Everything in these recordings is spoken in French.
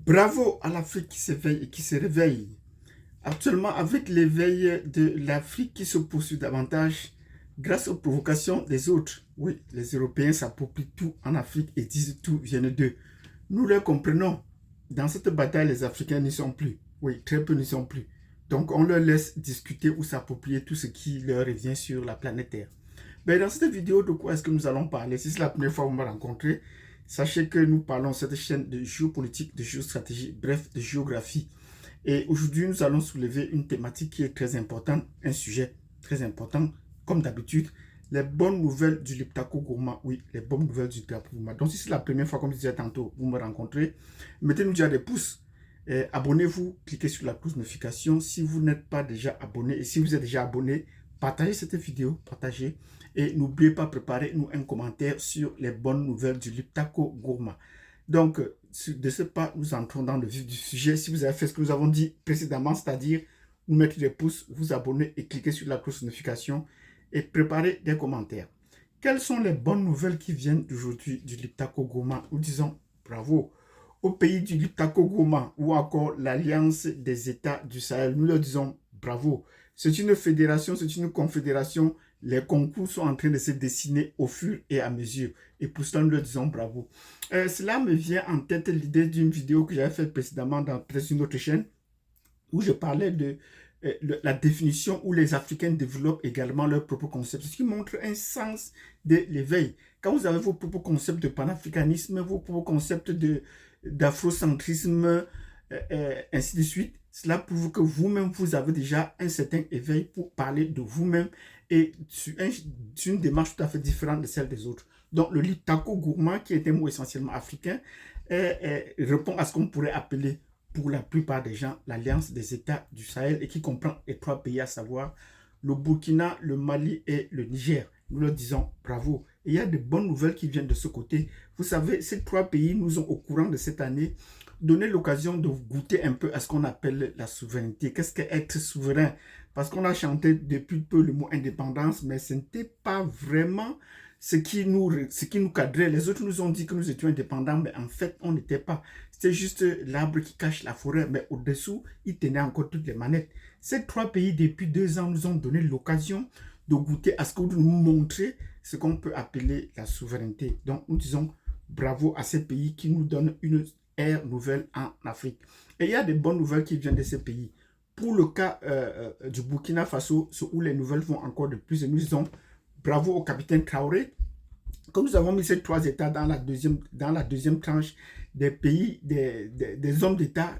Bravo à l'Afrique qui s'éveille et qui se réveille. Actuellement, avec l'éveil de l'Afrique qui se poursuit davantage grâce aux provocations des autres. Oui, les Européens s'approprient tout en Afrique et disent tout vient d'eux. Nous le comprenons. Dans cette bataille, les Africains n'y sont plus. Oui, très peu n'y sont plus. Donc, on leur laisse discuter ou s'approprier tout ce qui leur revient sur la planète Terre. Mais dans cette vidéo, de quoi est-ce que nous allons parler? Si c'est la première fois que vous me rencontrez, sachez que nous parlons sur cette chaîne de géopolitique, de géostratégie, bref, de géographie. Et aujourd'hui, nous allons soulever une thématique qui est très importante, un sujet très important, comme d'habitude, les bonnes nouvelles du Liptako Gourma. Oui, les bonnes nouvelles du Liptako Gourma. Donc, si c'est la première fois, comme je disais tantôt, vous me rencontrez, mettez-nous déjà des pouces. Abonnez-vous, cliquez sur la cloche de notification si vous n'êtes pas déjà abonné. Et si vous êtes déjà abonné, partagez cette vidéo, partagez. Et n'oubliez pas de préparer nous un commentaire sur les bonnes nouvelles du Liptako Gourma. Donc, de ce pas, nous entrons dans le vif du sujet. Si vous avez fait ce que nous avons dit précédemment, c'est-à-dire vous mettre des pouces, vous abonner et cliquer sur la cloche de notification et préparer des commentaires. Quelles sont les bonnes nouvelles qui viennent d'aujourd'hui du Liptako Gourma? Nous disons bravo au pays du Liptako Gourma ou encore l'Alliance des États du Sahel. Nous leur disons bravo. C'est une fédération, c'est une confédération. Les concours sont en train de se dessiner au fur et à mesure. Et pour cela, nous leur disons bravo. Cela me vient en tête l'idée d'une vidéo que j'avais faite précédemment dans une autre chaîne où je parlais de la définition où les Africains développent également leurs propres concepts, ce qui montre un sens de l'éveil. Quand vous avez vos propres concepts de panafricanisme, vos propres concepts d'afrocentrisme, ainsi de suite, cela prouve que vous-même, vous avez déjà un certain éveil pour parler de vous-même et sur une démarche tout à fait différente de celle des autres. Donc, le Liptako Gourma, qui est un mot essentiellement africain, répond à ce qu'on pourrait appeler pour la plupart des gens, l'Alliance des États du Sahel et qui comprend les trois pays, à savoir le Burkina, le Mali et le Niger. Nous leur disons bravo. Et il y a de bonnes nouvelles qui viennent de ce côté. Vous savez, ces trois pays nous ont, au courant de cette année, donné l'occasion de goûter un peu à ce qu'on appelle la souveraineté. Qu'est-ce qu'être souverain? Parce qu'on a chanté depuis peu le mot indépendance, mais ce n'était pas vraiment ce qui nous cadrait. Les autres nous ont dit que nous étions indépendants, mais en fait, on n'était pas. C'était juste l'arbre qui cache la forêt, mais au-dessous, il tenait encore toutes les manettes. Ces trois pays, depuis 2 ans, nous ont donné l'occasion de goûter à ce que nous montrer ce qu'on peut appeler la souveraineté. Donc, nous disons bravo à ces pays qui nous donnent une ère nouvelle en Afrique. Et il y a des bonnes nouvelles qui viennent de ces pays. Pour le cas du Burkina Faso, où les nouvelles vont encore de plus, et nous disons bravo au capitaine Traoré. Comme nous avons mis ces trois États dans la deuxième tranche des pays, des hommes d'État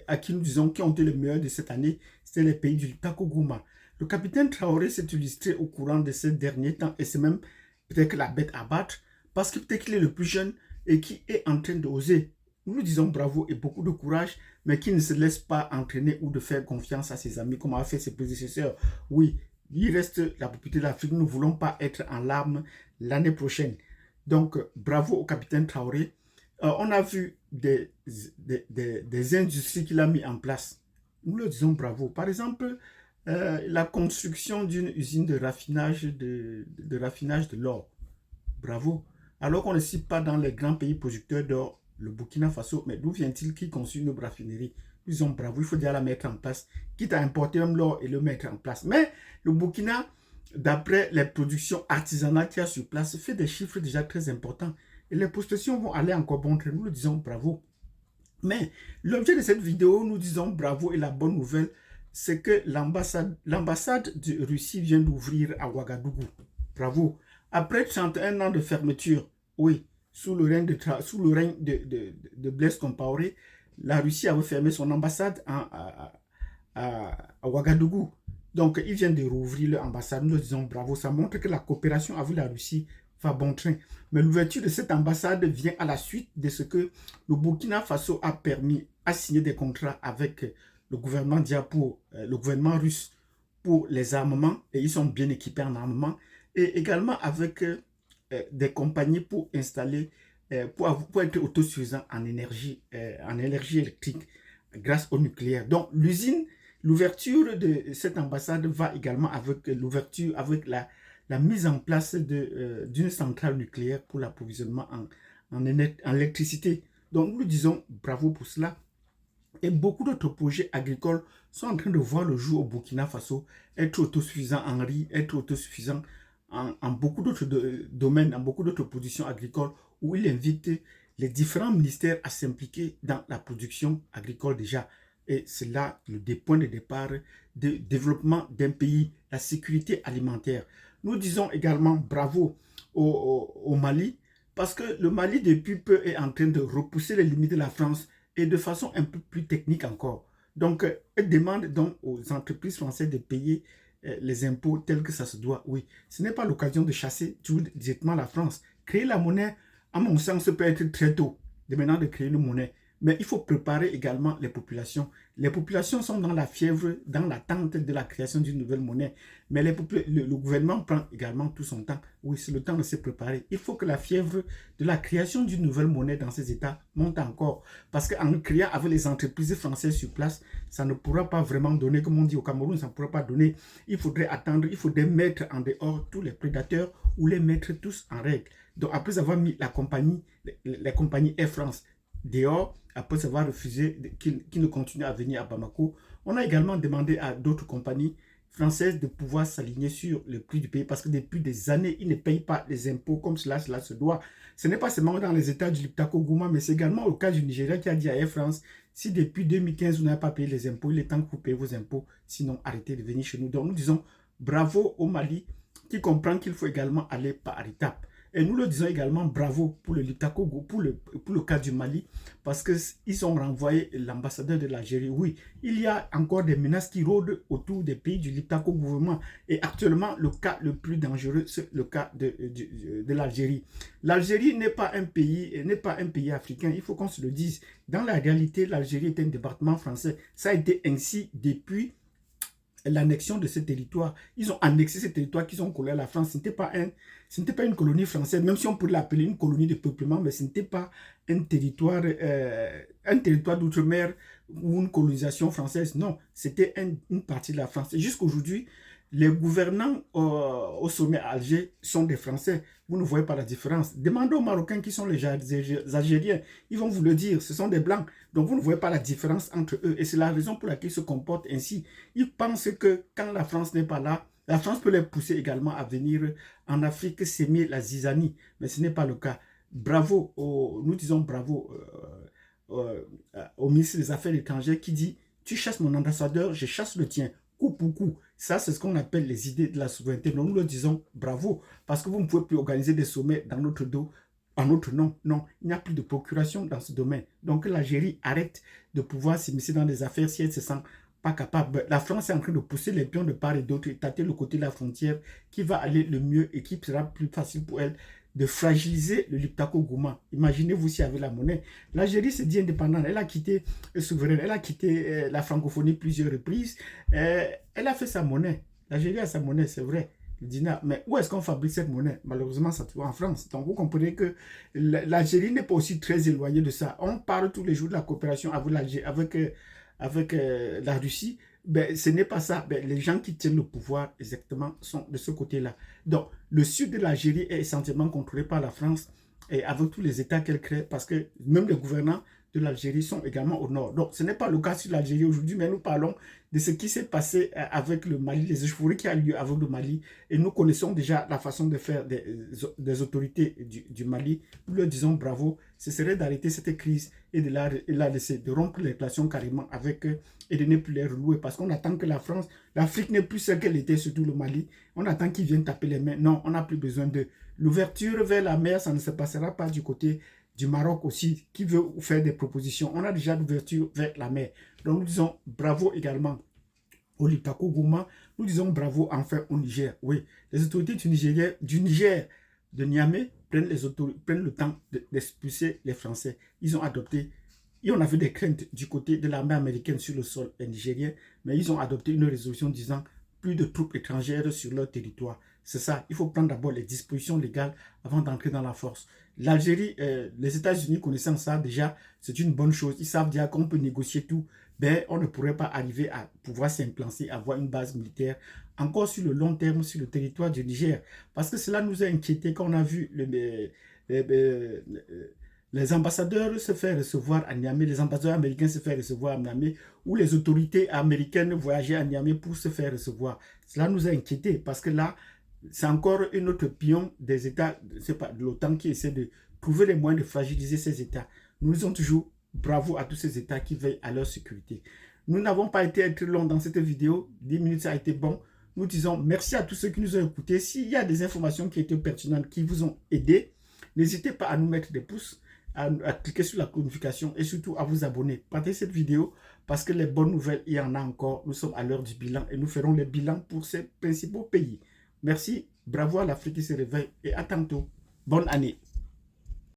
à qui nous disons qui ont été les meilleurs de cette année, c'est les pays du Liptako Gourma. Le capitaine Traoré s'est illustré au courant de ces derniers temps et c'est même peut-être la bête à battre parce que peut-être qu'il est le plus jeune et qui est en train d'oser. Nous disons bravo et beaucoup de courage, mais qui ne se laisse pas entraîner ou de faire confiance à ses amis comme a fait ses prédécesseurs. Oui, il reste la propriété de l'Afrique. Nous ne voulons pas être en larmes l'année prochaine. Donc, bravo au capitaine Traoré. On a vu des industries qu'il a mis en place. Nous leur disons bravo. Par exemple, la construction d'une usine de raffinage de l'or. Bravo. Alors qu'on ne cite pas dans les grands pays producteurs d'or, le Burkina Faso, mais d'où vient-il qui construit une raffinerie? Ils disons bravo, il faut déjà la mettre en place, quitte à importer même l'or et le mettre en place. Mais le Burkina, d'après les productions artisanales qu'il y a sur place, fait des chiffres déjà très importants. Et les prospections vont aller encore bon train. Nous le disons bravo. Mais l'objet de cette vidéo, nous disons bravo et la bonne nouvelle, c'est que l'ambassade de Russie vient d'ouvrir à Ouagadougou. Bravo. Après 31 ans de fermeture, oui, sous le règne de Blaise Compaoré, la Russie avait fermé son ambassade à Ouagadougou. Donc, ils viennent de rouvrir leur ambassade. Nous leur disons bravo. Ça montre que la coopération avec la Russie va bon train. Mais l'ouverture de cette ambassade vient à la suite de ce que le Burkina Faso a signé des contrats avec le gouvernement le gouvernement russe pour les armements, et ils sont bien équipés en armement, et également avec des compagnies pour installer, pour être autosuffisant en énergie électrique grâce au nucléaire. Donc l'ouverture de cette ambassade va également avec l'ouverture, avec la mise en place d'une centrale nucléaire pour l'approvisionnement en électricité. Donc nous lui disons bravo pour cela. Et beaucoup d'autres projets agricoles sont en train de voir le jour au Burkina Faso, être autosuffisants en riz, être autosuffisants en beaucoup d'autres domaines, en beaucoup d'autres productions agricoles, où il invite les différents ministères à s'impliquer dans la production agricole déjà. Et c'est là le point de départ du développement d'un pays, la sécurité alimentaire. Nous disons également bravo au Mali, parce que le Mali, depuis peu, est en train de repousser les limites de la France et de façon un peu plus technique encore. Donc, elle demande donc aux entreprises françaises de payer les impôts tels que ça se doit. Oui, ce n'est pas l'occasion de chasser tout directement la France. Créer la monnaie, à mon sens, peut être très tôt, de maintenant de créer une monnaie. Mais il faut préparer également les populations. Les populations sont dans la fièvre, dans l'attente de la création d'une nouvelle monnaie. Mais le gouvernement prend également tout son temps. Oui, c'est le temps de se préparer. Il faut que la fièvre de la création d'une nouvelle monnaie dans ces États monte encore. Parce qu'en créant avec les entreprises françaises sur place, ça ne pourra pas vraiment donner, comme on dit au Cameroun, ça ne pourra pas donner. Il faudrait attendre, il faudrait mettre en dehors tous les prédateurs ou les mettre tous en règle. Donc après avoir mis les compagnies Air France dehors, après avoir refusé qu'ils ne continuent à venir à Bamako, on a également demandé à d'autres compagnies françaises de pouvoir s'aligner sur le prix du pays parce que depuis des années, ils ne payent pas les impôts comme cela se doit. Ce n'est pas seulement dans les États du Liptako Gouma, mais c'est également au cas du Nigeria qui a dit à Air France, si depuis 2015 vous n'avez pas payé les impôts, il est temps que vous payez vos impôts, sinon arrêtez de venir chez nous. Donc nous disons bravo au Mali qui comprend qu'il faut également aller par étapes. Et nous le disons également bravo pour le Liptako, pour le cas du Mali, parce qu'ils ont renvoyé l'ambassadeur de l'Algérie. Oui, il y a encore des menaces qui rôdent autour des pays du Liptako gouvernement. Et actuellement, le cas le plus dangereux, c'est le cas de l'Algérie. L'Algérie n'est pas un pays africain, il faut qu'on se le dise. Dans la réalité, l'Algérie est un département français. Ça a été ainsi depuis l'annexion de ce territoire. Ils ont annexé ce territoire qu'ils ont collé à la France. Ce n'était pas une colonie française, même si on pourrait l'appeler une colonie de peuplement, mais ce n'était pas un territoire d'outre-mer ou une colonisation française. Non, c'était une partie de la France. Et jusqu'aujourd'hui, les gouvernants au sommet à Alger sont des Français. Vous ne voyez pas la différence. Demandez aux Marocains qui sont les Algériens. Ils vont vous le dire, ce sont des Blancs. Donc vous ne voyez pas la différence entre eux. Et c'est la raison pour laquelle ils se comportent ainsi. Ils pensent que quand la France n'est pas là, la France peut les pousser également à venir en Afrique s'aimer la zizanie. Mais ce n'est pas le cas. Bravo, nous disons bravo au ministre des Affaires étrangères qui dit « Tu chasses mon ambassadeur, je chasse le tien. » Coup pour coup. Ça, c'est ce qu'on appelle les idées de la souveraineté. Donc, nous leur disons bravo, parce que vous ne pouvez plus organiser des sommets dans notre dos, en notre nom. Non, il n'y a plus de procuration dans ce domaine. Donc, l'Algérie arrête de pouvoir s'immiscer dans des affaires si elle se sent pas capable. La France est en train de pousser les pions de part et d'autre et tâter le côté de la frontière qui va aller le mieux et qui sera plus facile pour elle de fragiliser le Liptako Gouma. Imaginez-vous si avec la monnaie. L'Algérie s'est dit indépendante. Elle a quitté souveraine. Elle a quitté la francophonie plusieurs reprises. Elle a fait sa monnaie. L'Algérie a sa monnaie, c'est vrai. Le dinar. Mais où est-ce qu'on fabrique cette monnaie? Malheureusement, ça se trouve en France. Donc, vous comprenez que l'Algérie n'est pas aussi très éloignée de ça. On parle tous les jours de la coopération avec la Russie. Ben, ce n'est pas ça. Ben, les gens qui tiennent le pouvoir exactement sont de ce côté-là. Donc, le sud de l'Algérie est essentiellement contrôlé par la France et avec tous les États qu'elle crée, parce que même les gouvernants de l'Algérie sont également au nord. Donc, ce n'est pas le cas sur l'Algérie aujourd'hui, mais nous parlons de ce qui s'est passé avec le Mali, les échauffourées qui a lieu avec le Mali. Et nous connaissons déjà la façon de faire des autorités du Mali. Nous leur disons bravo. Ce serait d'arrêter cette crise et de la laisser, de rompre les relations carrément avec eux et de ne plus les relouer. Parce qu'on attend que l'Afrique n'est plus celle qu'elle était, surtout le Mali. On attend qu'ils viennent taper les mains. Non, on n'a plus besoin de l'ouverture vers la mer. Ça ne se passera pas du côté du Maroc aussi, qui veut faire des propositions. On a déjà l'ouverture vers la mer. Donc nous disons bravo également au Liptako Gouma. Nous disons bravo enfin au Niger. Oui, les autorités du Niger, de Niamey, prennent le temps d'expulser les Français. Ils ont adopté, et on avait des craintes du côté de l'armée américaine sur le sol nigérien, mais ils ont adopté une résolution disant plus de troupes étrangères sur leur territoire. C'est ça, il faut prendre d'abord les dispositions légales avant d'entrer dans la force. L'Algérie, les États-Unis connaissant ça déjà, c'est une bonne chose. Ils savent déjà qu'on peut négocier tout. Ben, on ne pourrait pas arriver à pouvoir s'implanter, avoir une base militaire encore sur le long terme sur le territoire du Niger. Parce que cela nous a inquiété quand on a vu Les ambassadeurs se font recevoir à Niamey, les ambassadeurs américains se font recevoir à Niamey, ou les autorités américaines voyageaient à Niamey pour se faire recevoir. Cela nous a inquiétés parce que là, c'est encore une autre pion des États, c'est pas de l'OTAN qui essaie de trouver les moyens de fragiliser ces États. Nous disons toujours bravo à tous ces États qui veillent à leur sécurité. Nous n'avons pas été très longs dans cette vidéo, 10 minutes ça a été bon. Nous disons merci à tous ceux qui nous ont écoutés. S'il y a des informations qui étaient pertinentes, qui vous ont aidé, n'hésitez pas à nous mettre des pouces, à cliquer sur la notification et surtout à vous abonner. Partagez cette vidéo parce que les bonnes nouvelles, il y en a encore. Nous sommes à l'heure du bilan et nous ferons les bilans pour ces principaux pays. Merci, bravo à l'Afrique qui se réveille et à tantôt. Bonne année.